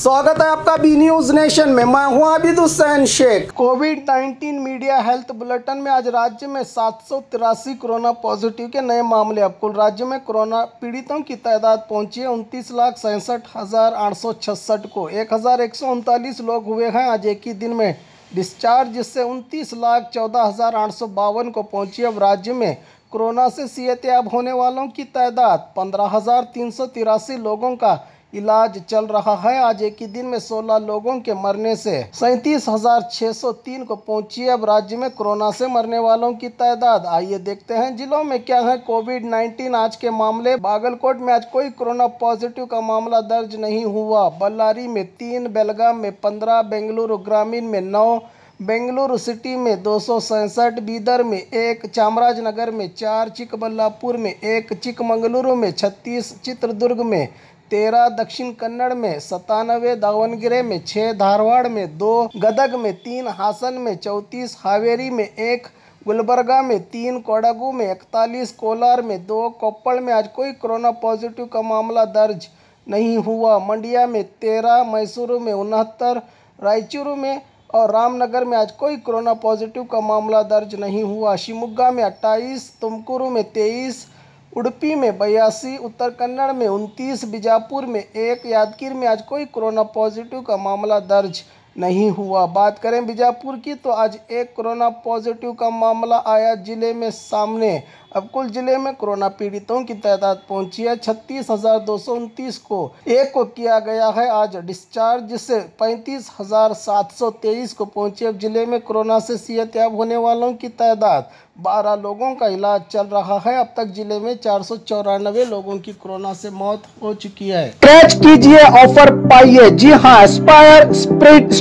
स्वागत है आपका बी न्यूज नेशन में। मैं हूं आबिद हुसैन शेख। कोविड-19 मीडिया हेल्थ बुलेटिन में आज राज्य में 783 कोरोना पॉजिटिव के नए मामले। अब कुल राज्य में कोरोना पीड़ितों की तादाद पहुंची है 29,67,866 को। 1,139 लोग हुए हैं आज एक ही दिन में डिस्चार्ज, जिससे 29,14,852 को पहुंची। अब राज्य में कोरोना से सेहतयाब होने वालों की तादाद 15,383 लोगों का इलाज चल रहा है। आज एक ही दिन में 16 लोगों के मरने से 37,603 को पहुंची। अब राज्य में कोरोना से मरने वालों की तादाद, आइए देखते हैं जिलों में क्या है कोविड-19 आज के मामले। बागलकोट में आज कोई कोरोना पॉजिटिव का मामला दर्ज नहीं हुआ। बल्लारी में 3, बेलगाम में 15, बेंगलुरु ग्रामीण में 9, बेंगलुरु सिटी में 267, बीदर में 1, चामराजनगर में 4, चिकबल्लापुर में 1, चिकमंगलुरु में 36, चित्रदुर्ग में 13, दक्षिण कन्नड़ में 97, दावणगेरे में 6, धारवाड़ में 2, गदग में 3, हासन में 34, हावेरी में 1, गुलबर्गा में 3, कोडागू में 41, कोलार में 2, कोप्पल में आज कोई कोरोना पॉजिटिव का मामला दर्ज नहीं हुआ। मंडिया में 13, मैसूरू में 69, रायचूरू में और रामनगर में आज कोई कोरोना पॉजिटिव का मामला दर्ज नहीं हुआ। शिवमोगा में 28, तुमकुरू में 23, उडुपी में 82, उत्तर कन्नड़ में 29, बीजापुर में 1, यादगीर में आज कोई कोरोना पॉजिटिव का मामला दर्ज नहीं हुआ। बात करें बीजापुर की तो आज एक कोरोना पॉजिटिव का मामला आया जिले में सामने। अब कुल जिले में कोरोना पीड़ितों की तादाद पहुंची है 36,229 को। एक को किया गया है आज डिस्चार्ज, जिससे 35,723 को पहुंची। अब जिले में कोरोना से सेहतयाब होने वालों की तादाद 12 लोगों का इलाज चल रहा है। अब तक जिले में 494 लोगों की कोरोना से मौत हो चुकी है। स्क्रैच कीजिए, ऑफर पाइए। जी हाँ, Aspire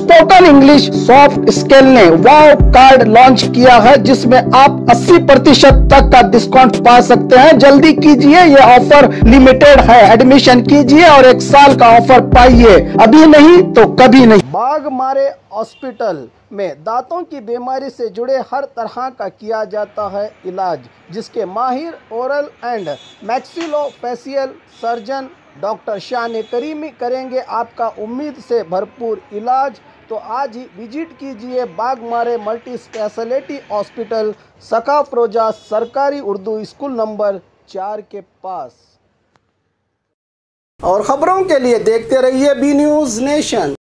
spoken English soft skill ने वाव कार्ड लॉन्च किया है, जिसमें आप 80% तक का डिस्काउंट पा सकते हैं। जल्दी कीजिए, ये ऑफर लिमिटेड है। एडमिशन कीजिए और 1 साल का ऑफर पाइए। अभी नहीं तो कभी नहीं। बाघमारे हॉस्पिटल में दांतों की बीमारी से जुड़े हर तरह का किया जाता है इलाज, जिसके माहिर oral and maxillofacial surgeon doctor शान करीमी करेंगे आपका उम्मीद से भरपूर इलाज। तो आज ही विजिट कीजिए बाघमारे मल्टी स्पेशलिटी हॉस्पिटल, सकाफरोजा सरकारी उर्दू स्कूल नंबर 4 के पास। और खबरों के लिए देखते रहिए बी न्यूज नेशन।